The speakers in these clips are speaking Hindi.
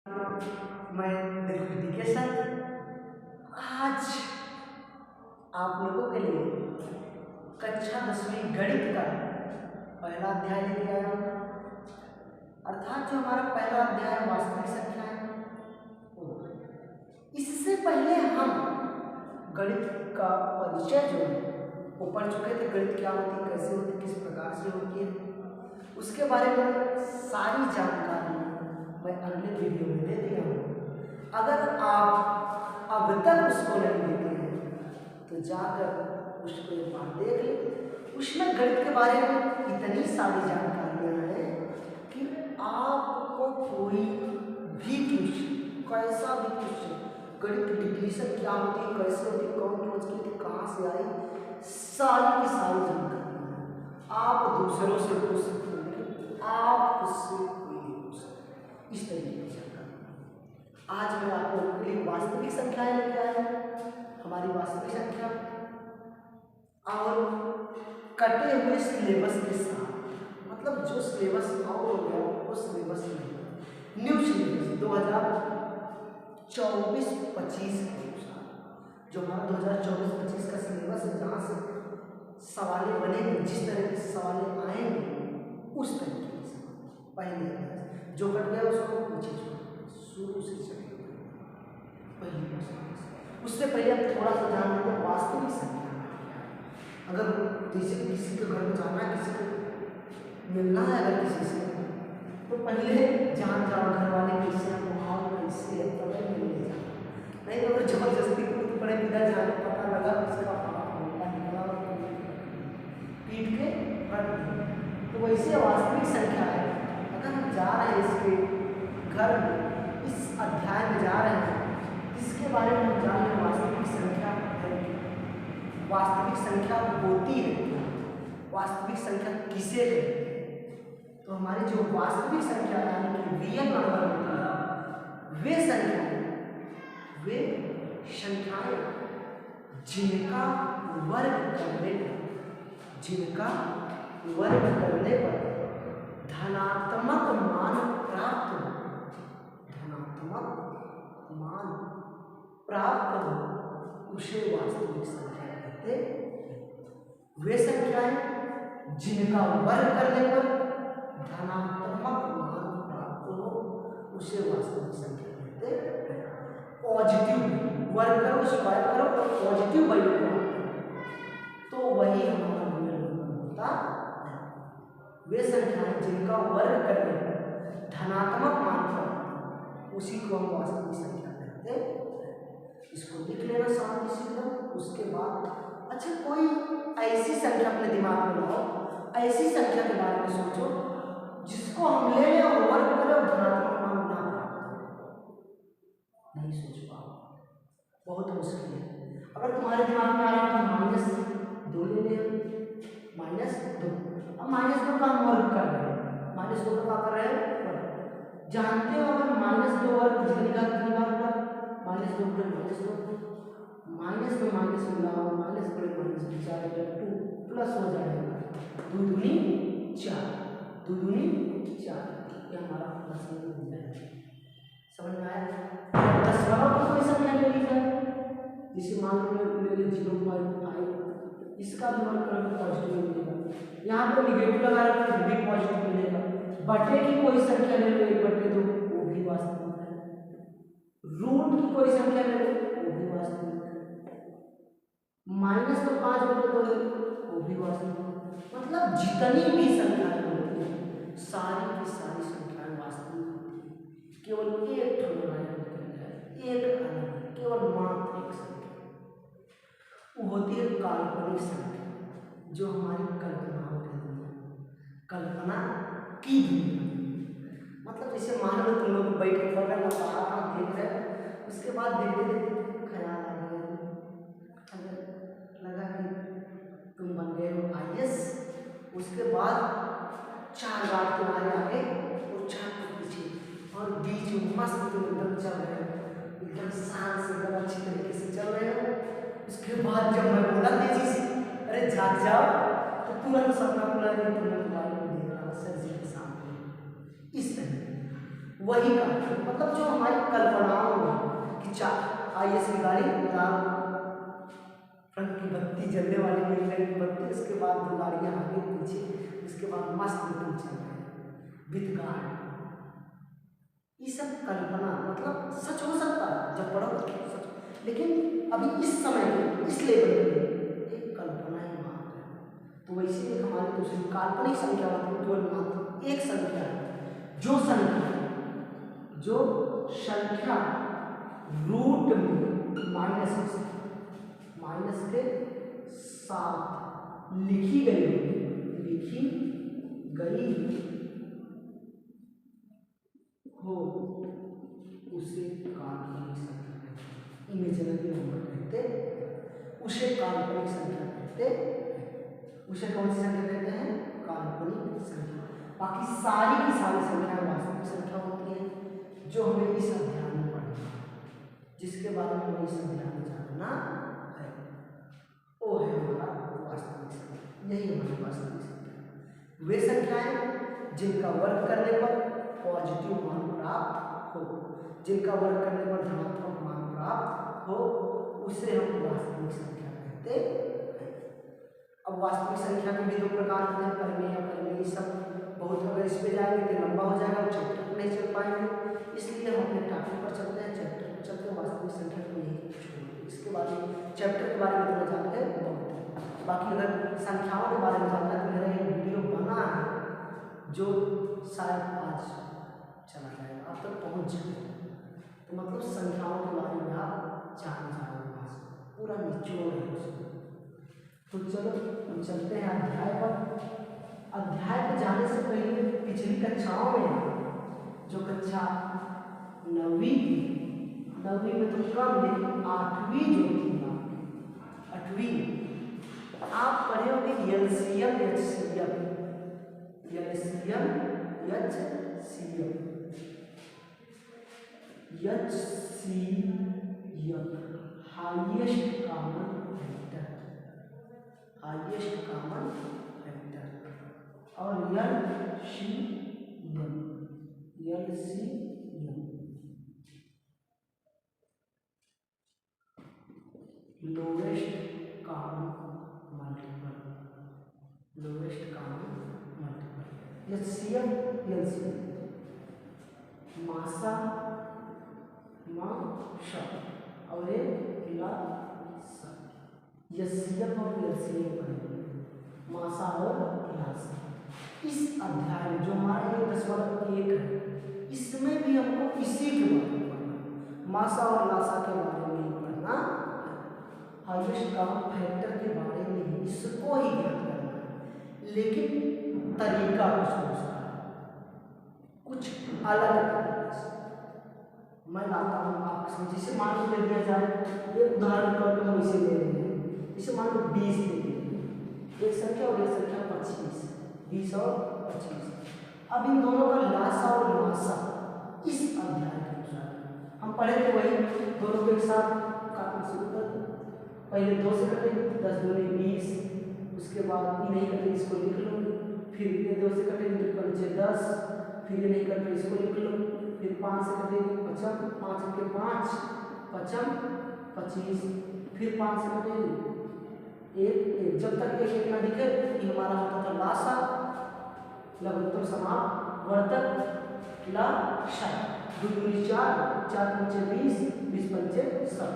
मैं दिलखुशी के साथ आज आप लोगों के लिए कक्षा 10वीं गणित का पहला अध्याय लेके आया हूँ। अर्थात जो हमारा पहला अध्याय वास्तविक संख्या है इससे पहले हम गणित का परिचय जो है वो पढ़ चुके थे। गणित क्या होती है, कैसे होती है, किस प्रकार से होती है, उसके बारे में सारी जानकारी मैं अगले वीडियो में दे दिया हूँ। अगर आप अब तक उसको नहीं देखे हैं तो जाकर उसको एक बार देख लें। उसमें गणित के बारे में इतनी सारी जानकारियाँ हैं कि आपको कोई भी क्वेश्चन, कैसा भी क्वेश्चन, गणित की डिफिनेशन क्या होती है, कैसे होती है, कौन खोज की थी, कहाँ से आई, सारी की सारी जानकारी आप दूसरों से पूछ सकते हैं, आप उससे कोई नहीं पूछ सकते। इस तरीके की जानकारी आज मैं आप लोगों के लिए वास्तविक संख्याएं लेके आया हूँ। हमारी वास्तविक संख्या और कटे हुए सिलेबस के साथ, मतलब जो सिलेबस आउट हो गया वो सिलेबस नहीं, न्यू सिलेबस 2024-25 के अनुसार जो हमारा 2024-25 का सिलेबस है, जहाँ से सवालें बनेंगे, जिस तरह के सवालें आएंगे उस तरीके से पहले जो कट गया उसको पीछे शुरू से चलेगा पहली क्वेश्चन। उससे पहले अब थोड़ा सा जान लेते हैं वास्तविक संख्या। अगर जैसे किसी के घर में जाना है, किसी को मिलना है, अगर किसी से तो पहले जान जाओ घर वाले कैसे हैं, माहौल कैसे है, तब मिलने जाओ। नहीं तो अगर जबरदस्ती कूद पड़े बिना जाने, पता लगा उसका निकला पीट के हट गया। तो वैसे वास्तविक संख्या है। अगर हम जा रहे हैं इसके घर में, इस अध्याय में जा रहे हैं, इसके बारे में हम जान रहे हैं वास्तविक संख्या है, वास्तविक संख्या होती है, वास्तविक संख्या किसे कहते हैं। तो हमारी जो वास्तविक संख्या यानी कि रियल नंबर होती है, वे संख्याएं जिनका वर्ग करने पर धनात्मक मान प्राप्त हो उसे वास्तविक संख्या कहते हैं। वे संख्याएं जिनका वर्ग करने पर धनात्मक मान प्राप्त हो उसे वास्तविक संख्या कहते हैं। पॉजिटिव वर्ग करो, स्क्वायर करो और पॉजिटिव वैल्यू तो वही हमारा रियल नंबर होता है। वे संख्याएं जिनका वर्ग करने पर धनात्मक मान प्राप्त हो उसी को हम वास्तविक संख्या कहते हैं। इसको लिख लेना शांति से। उसके बाद अच्छा कोई ऐसी संख्या अपने दिमाग में लाओ, ऐसी संख्या के बारे में सोचो जिसको हम ले और वर्ग करें और धनात्मक मान ना प्राप्त। नहीं सोच पाओ, बहुत मुश्किल है। अगर तुम्हारे दिमाग में आ रहा है तो -2 ले ले, -2। अब -2 का हम वर्ग कर रहे हैं, -2 का कर रहे हैं वर्ग। जानते हो अगर -2 वर्ग कितनी बार -2 -2 -2 मिलाओ, -2 प्लस हो जाएगा 2 दूनी 4, 2 दूनी 4, ये हमारा प्लस हो जाएगा। समझ में आया? 10 को कोई संख्या ले ली जाए, जिसे मान लो ले ली 0.5, इसका भी वर्ग करें पॉजिटिव मिलेगा। यहाँ पर निगेटिव लगा रखा है, भी पॉजिटिव मिलेगा। बटे की कोई संख्या ले लो 1/2, वो भी वास्तविक है। रूट की कोई संख्या ले लो वो भी वास्तविक है। -5/2 वो भी वास्तविक है। मतलब जितनी भी संख्याएं होती हैं सारी की सारी संख्याएं वास्तविक होती हैं। केवल एक केवल मात्र एक संख्या वो होती है काल्पनिक संख्या, जो हमारी कल्पनाओं के दुनिया, कल्पना की दुनिया। मतलब जैसे मान लो तुम लोग बैठ के पढ़ रहे हो, देख रहे हो, उसके बाद देखते ख्याल आ गया, अगर लगा कि तुम बन गए हो IAS, उसके बाद 4 बार तुम्हारे आगे और 4 के पीछे, और बीच में मस्त तुम एकदम चल रहे हो, एकदम शान से एकदम अच्छी तरीके से चल रहे हो। उसके बाद जब मैं बोला तेजी से अरे जाग जाओ, तो तुरंत सपना पूरा नहीं, तुरंत मोबाइल में देख रहा सर जी के सामने। इस तरह वही का मतलब जो विद गॉड। ये सब कल्पना, मतलब सच हो सकता है जब पढ़ोगे सच, लेकिन अभी इस समय पे इस लेवल पे एक कल्पना ही मात्र है। तो वैसे एक हमारी दूसरी काल्पनिक संख्या केवल मात्र एक संख्या है, जो संख्या रूट में माइनस के साथ लिखी गई हो उसे काल्पनिक संख्या कहते हैं। इमेजिनरी नंबर कहते हैं, उसे काल्पनिक संख्या कहते हैं। उसे कौन सी संख्या कहते हैं? काल्पनिक संख्या। बाकी सारी की सारी संख्याएं वास्तविक संख्या होती हैं, जो हमें इस अध्याय में पढ़ना है, जिसके बारे में हमें इस अध्याय में जानना है, वो है हमारा वास्तविक संख्या। यही हमारी वास्तविक संख्या। वे संख्याएं जिनका वर्ग करने पर पॉजिटिव मान प्राप्त हो, जिनका वर्ग करने पर धनात्मक मान प्राप्त हो, उसे हम वास्तविक संख्या कहते हैं। अब वास्तविक संख्या के भी दो प्रकार होते हैं, परिमेय अपरिमेय। सब बहुत, अगर इस पे जाएंगे तो लंबा हो जाएगा, चैप्टर को नहीं चल पाएंगे, इसलिए हम अपने टॉपिक पर चलते हैं, चैप्टर पर चलते हैं, वास्तविक संख्या को नहीं छोड़ेंगे। इसके बाद चैप्टर के बारे में थोड़ा जानते हैं बहुत है। बाकी अगर संख्याओं के बारे में जानना है तो मेरा एक वीडियो बना है जो शायद आज चला जाएगा, आप तक पहुँच जाएगा। तो मतलब संख्याओं के बारे में आप जान जाओगे, पूरा निचोड़ है उसमें। तो चलो हम चलते हैं अध्याय पर। अध्याय पर जाने से पहले पिछली कक्षाओं में, जो कक्षा 9वीं में तो कम, लेकिन 8वीं जो थी, 8वीं आप पढ़े होंगे LCM HCF, highest common factor, और LCM lowest common multiple, HCM मासा और एचसीएफ और एलसीएम करेंगे, मासा और लासा। इस अध्याय में जो हमारा 1.1 है, इसमें भी हमको इसी के बारे में पढ़ना, मासा और लासा के बारे में ही पढ़ना, हाईएस्ट कॉमन फैक्टर के बारे में ही, इसको ही ज्ञात करना है, लेकिन तरीका कुछ अलग तरीके से मैं लाता हूँ आपके सामने। जिसे मान लो ले दिया जाए, एक उदाहरण तौर पर हम इसे ले रहे हैं, इसे मान लो 20 ले दिए, एक संख्या और एक संख्या 25, 20 और 25। अब इन दोनों का लासा और लासा इस अध्याय के अनुसार हम पढ़े थे, वही दोनों को एक साथ काटना शुरू कर दो। पहले 2 से कटे, 10 दूनी 20, उसके बाद ये नहीं कटे, इसको लिख लो, फिर ये 2 से कटे, 5 10, फिर ये नहीं कटे, इसको लिख लो, फिर 5 से कटेगी 55, 5 के 5 55 25, फिर 5 से कटेगी 1 जब तक एक ना दिखे, ये हमारा होता था लासा, लघुत्तम समाप्त वर्तक लासा। 2 दूनी 4, 4 पंचे 20, 20 पंचे 100,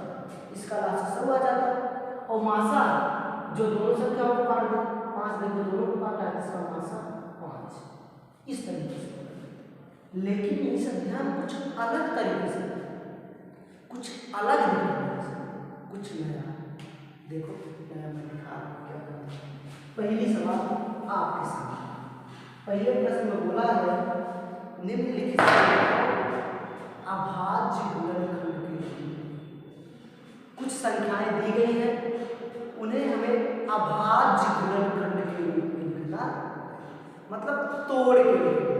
इसका लासा सब आ जाता है। और मासा जो दोनों संख्याओं को काट दे, 5 देखो दोनों को काटा है, इसका मासा 5। इस तरीके से, लेकिन इस अध्याय में कुछ अलग तरीके से, कुछ अलग दिखाया, कुछ नया। देखो नया मैं दिखा रहा हूँ क्या करना है। पहली सवाल आपके सामने, पहले प्रश्न में बोला है निम्नलिखित अभाज्य गुणनखंड के लिए कुछ संख्याएं दी गई हैं, उन्हें हमें अभाज्य गुणनखंड के रूप में लिखना, मतलब तोड़ के लिखना,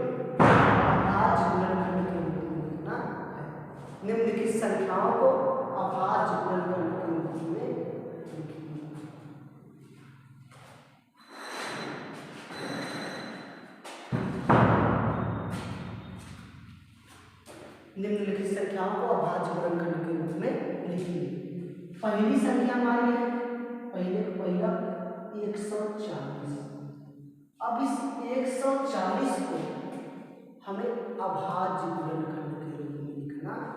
अभाज्य गुणनखंड के रूप में लिखना है। निम्नलिखित संख्याओं को अभाज्य गुणनखंड के रूप में निम्नलिखित संख्याओं को अभाज्य गुणनखंड के रूप में लिखिए। पहली संख्या हमारी है, पहिला 140। अब इस 140 को हमें अभाज्य गुणनखंड के रूप में लिखना है,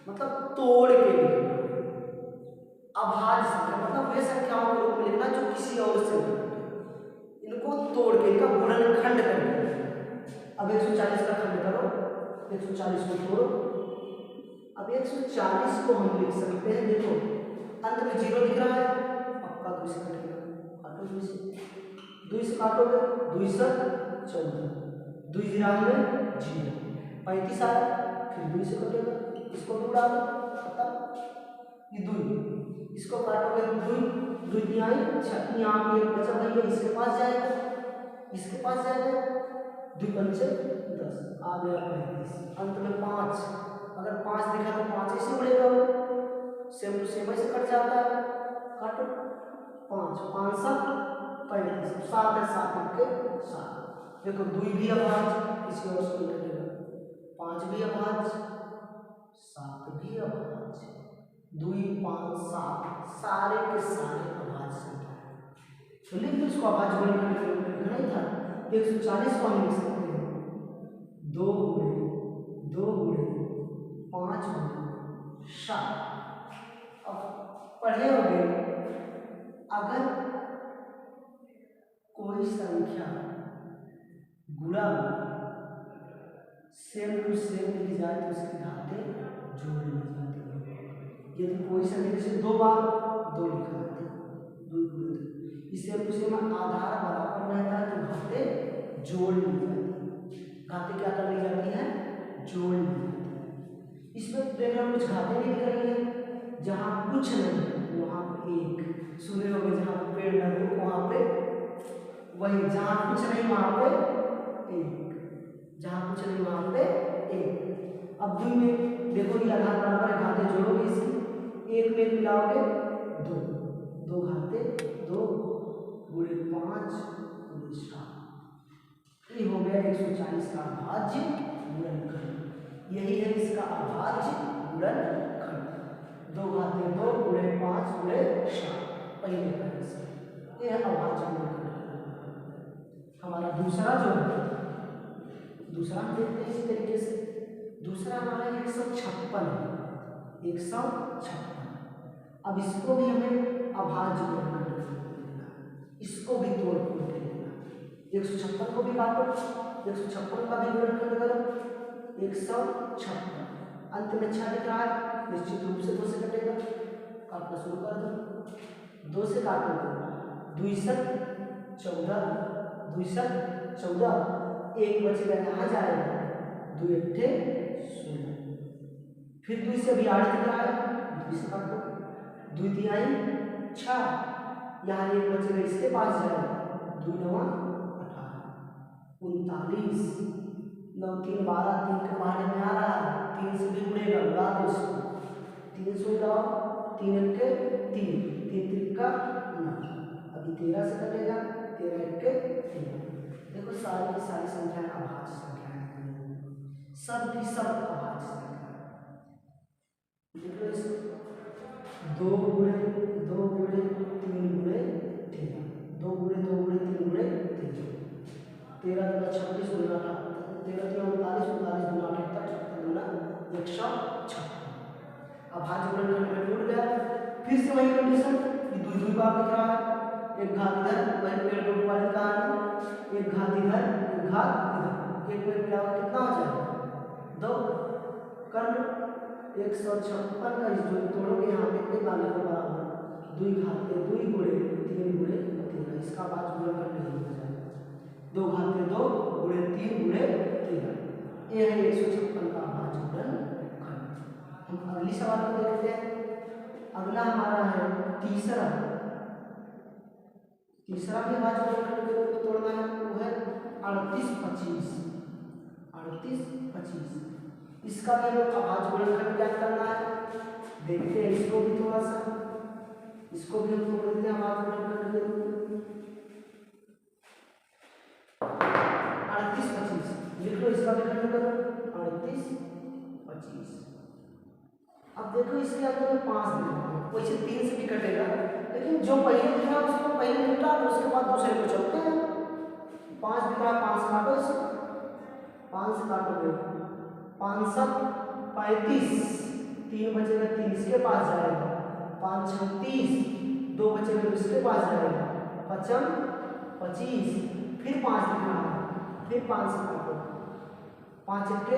मतलब तोड़ के लिखना। अभाज्य संख्या मतलब वे संख्याओं के रूप में लिखना जो किसी और से इनको तोड़ के इनका गुणनखंड करना। अब 140 का खंड करो, 140 को तोड़ो। अब 140 को हम लिख सकते हैं, देखो अंत में 0 दिख रहा है, पक्का 2 से कटेगा, काटो 2 से, 2 से काटोगे 2 से 14, 2 0 35 आया, फिर 2 से कटेगा, इसको भी उड़ा दो, खत्म। ये 2 इसको काटोगे 2 आई 6, यहाँ भी एक बचा भैया, इसके पास जाएगा, इसके पास जाएगा, 2 पंचे 10 आ गया 35, अंत में 5, अगर 5 दिखा तो 5 ऐसे उड़ेगा, सेम टू सेम ऐसे कट जाता है, काटो 5 5 7 35, 7 है 7 के 7, देखो 2 भी अभाज्य, किसी और से नहीं कटेगा, 5 भी अभाज्य, 7 भी अभाज्य, 2 5 7 सारे के सारे अभाज्य संख्या है। तो लिख दो इसको, अभाज्य गुणनखंड के रूप में लिखना ही था। 140 को हम लिख सकते हैं 2 गुणे 5 गुणे 7। अब पढ़े होंगे, अगर कोई संख्या गुणा सेम टू सेम लिखी जाए तो उसकी घातें जोड़ ली जाती है। यदि कोई संख्या जैसे 2 बार 2 लिखा जाता है, 2 गुणे 2, इस सेम टू सेम आधार बराबर रहता है तो घातें जोड़ ली जाती है। घातें क्या कर ली जाती है? जोड़ ली जाती है। इसमें देख रहे हो कुछ घातें नहीं दिख रही है, जहाँ कुछ नहीं वहाँ पे 1, सुने होंगे जहाँ पे पेड़ लगे वहाँ पे, वही जहाँ कुछ नहीं वहाँ पे 1, जहाँ कुछ नहीं वहाँ पे 1। अब 2 में देखो ये आधार बराबर है, घातें जोड़ोगे इसकी, 1 में मिलाओगे 2, 2 घातें 2 गुणे 5 गुणे 7, ये हो गया 140 का अभाज्य गुणनखंड। यही है इसका अभाज्य गुणनखंड, 2 घातें 2 गुणे 5 गुणे 7, पहले का ये है अभाज्य गुणनखंड। हमारा दूसरा जो है, दूसरा हम देखते हैं इसी तरीके से, दूसरा हमारा 156 है, 156। अब इसको भी हमें अभाज्य गुणनखंड लिखना, इसको भी तोड़ फोड़ के लिखना। 156 को भी काटो, 156 का भी गुणनखंड करो, 156, अंत में 6 दिख रहा है, निश्चित रूप से 2 से कटेगा, काटना शुरू कर दो, 2 से काटोगे 2 7 14, 2 7 14, 1 बचेगा यहाँ जाएगा, 2 8 16, फिर 2 से अभी 8 दिख रहा है, 2 से काटो, 2 3 6, यहाँ 1 बचेगा इसके पास जाएगा, 2 9 18 39, 9 3 12, 3 के पहाड़े में आ रहा है, 3 से भी उड़ेगा, उड़ा दो इसको, 3 से उड़ाओ, 3 के 3, 3 3 का 9, अभी 13 से कटेगा, 13 के 3। देखो सारी की सारी संख्याएं अभाज्य संख्याएं, सब की सब अभाज्य संख्या। देखो इस 2 गुणे 2 गुणे 3 गुणे 13, 2 गुणे 2 गुणे 3 गुणे 13, 13 गुना 26 गुना 13 3 39 39 गुना 78 गुना 156। अभाज्य गुणनखंड में टूट गया। फिर से वही कंडीशन, ये 2 बार दिख रहा है, एक घात इधर, वही पेड़ टूट वाली कहानी, एक घात इधर एक घात इधर, एक में मिलाओ कितना हो जाएगा 2, कर लो 156 का जो तोड़ोगे यहाँ पे एक आने के बराबर, 2 घाते 2 गुणे 3 गुणे 13, इसका अभाज्य गुणनखंड नहीं हो जाएगा, 2 घाते 2 गुणे 3 गुणे 13, ये है 156 का अभाज्य गुणनखंड। हम अगली सवाल को देखते हैं। अगला हमारा है तीसरा भी अभाज्य गुणनखंड के रूप में तोड़ना है, वो है 38 25, 38 25, इसका भी हमें अभाज्य गुणनखंड ज्ञात करना है। देखते हैं इसको भी थोड़ा सा, इसको भी हम तोड़ देते हैं अभाज्य गुणनखंड के रूप में। 38 25 लिख लो, इसका भी खंड करो, 38 25। अब देखो इसके अंदर में 5 दिख रहा है, वैसे 3 से भी कटेगा, लेकिन जो पहले दिख रहा है उसको पहले निपटा लो, उसके बाद दूसरे को चलते हैं। 5 दिख रहा है, 5 काटो इसको, 5 से काटोगे 5 7 35, 3 बचेगा 3 इसके पास जाएगा, 5 6 30, 2 बचेगा तो इसके पास जाएगा, 5 25, फिर 5 दिख रहा है, फिर 5 से काटो, 5 के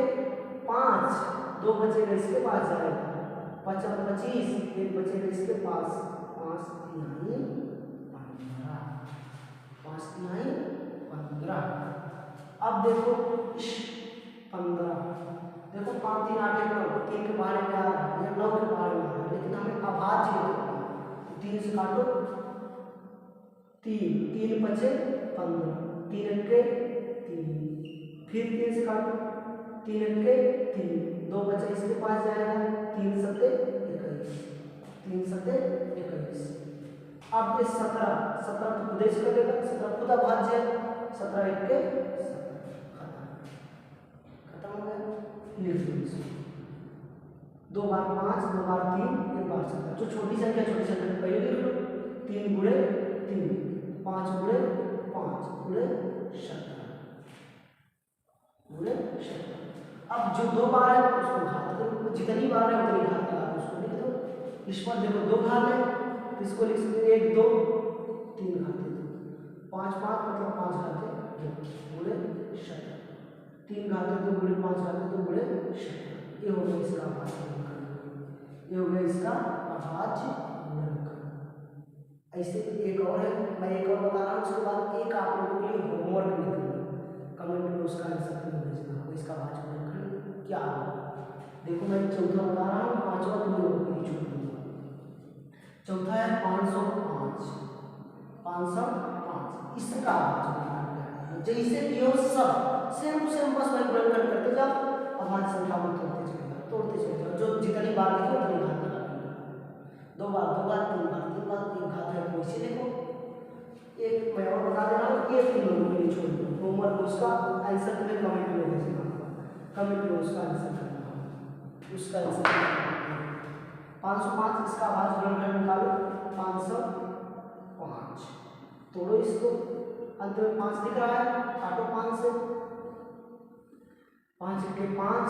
5, 2 बचेगा इसके पास जाएगा, 5 25, 1 बचेगा इसके पास, 5 तिहाई 15, 5 तिहाई 15। अब देखो 15, देखो 5 3 8 9, 3 के बारे में आ रहा है या 9 के बारे में आ रहा है, लेकिन हमें अभाज्य करना है। 3 से काटो 3, 3 बचे 15, 3 के 3, फिर 3 से काटो 3 के 3, 2 बचे इसके पास जाएगा, 3 सत्ते 21, 3 सत्ते 21। अब ये 17 तो उद्देश्य कर देगा, 17 खुद अभाज्य है, 17 1 के 17, खत्म हो गया। लिख दो इसको, 2 बार 5, 2 बार 3, 1 बार 17, जो छोटी संख्या पहले लिख लो, 3 गुणे 3, 5 गुणे 5 गुणे 17 गुणे 17। अब जो 2 बार है उसको घात करो, जितनी बार है उतनी घात लगा के उसको लिख दो। इस पर देखो 2 घात है तो इसको लिख सकते 1 2 3 घाते 2, 5 5 मतलब 5 घाते 2 गुणे 17, 3 घाते 2 गुणे 5 घाते 2 गुणे 17। ये हो गया इसका अभाज्य गुणनखंड, ये हो गया इसका अभाज्य गुणनखंड। ऐसे एक और है, मैं एक और बता रहा हूँ, उसके बाद एक आप लोगों के लिए होमवर्क निकलेगा, कमेंट में उसका आंसर तुम भेजना होगा, इसका अभाज्य गुणनखंड क्या होगा। देखो मैं चौथा बता रहा हूँ, पांचवा तुम लोगों के लिए छोड़ दूंगा। चौथा है 505, 505 इसका अभाज्य गुणनखंड, जैसे कि हो सब सेम टू सेम, बस वही गुणनखंड करते जाओ, अभाज्य संख्या को तोड़ते चले जाओ, जो जितनी बार लिखो उतनी घात लगा देना, 2 बार 2 बार 3 बार 3 बार, 1 घात है तो इसे देखो। एक मैं और बता दे रहा हूँ, ये 3 लोगों के लिए छोड़ दो, होमवर्क उसका आंसर तुम्हें कमेंट में भेजना, कमेंट में उसका आंसर करना, उसका आंसर 505 इसका अभाज्य गुणनखंड निकालो, 505 तोड़ो इसको, अंत में 5 दिख रहा है, काटो 5 से, 5 के 5,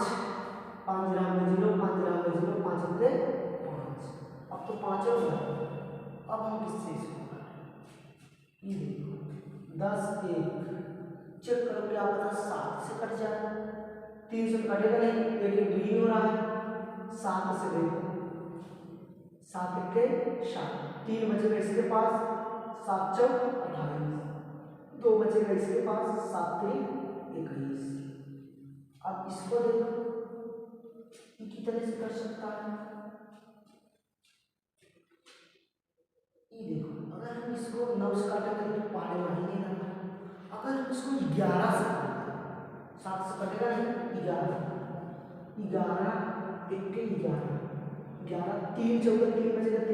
5 ग्राम में 0, 5 ग्राम में 0, 5 के 5, अब तो 5 हो गया। अब हम किससे इसको काटें, ये देखो 10 1 चेक करो क्या पता 7 से कट जाए, 3 से कटेगा नहीं, 1 1 2 ही हो रहा है, 7 से देखो 7 के 7, 3 बचेगा इसके पास, 7 4 28, 2 बचेगा इसके पास, 7 3 21। अब इसको देखो ये कितने से कर सकता है, ये देखो अगर हम इसको 9 से काटेंगे तो पहाड़े में ही नहीं रहना, अगर हम इसको 11 से काटेंगे, 7 से कटेगा नहीं, 11 11 1 के 11 11 3 14 3 बचेगा।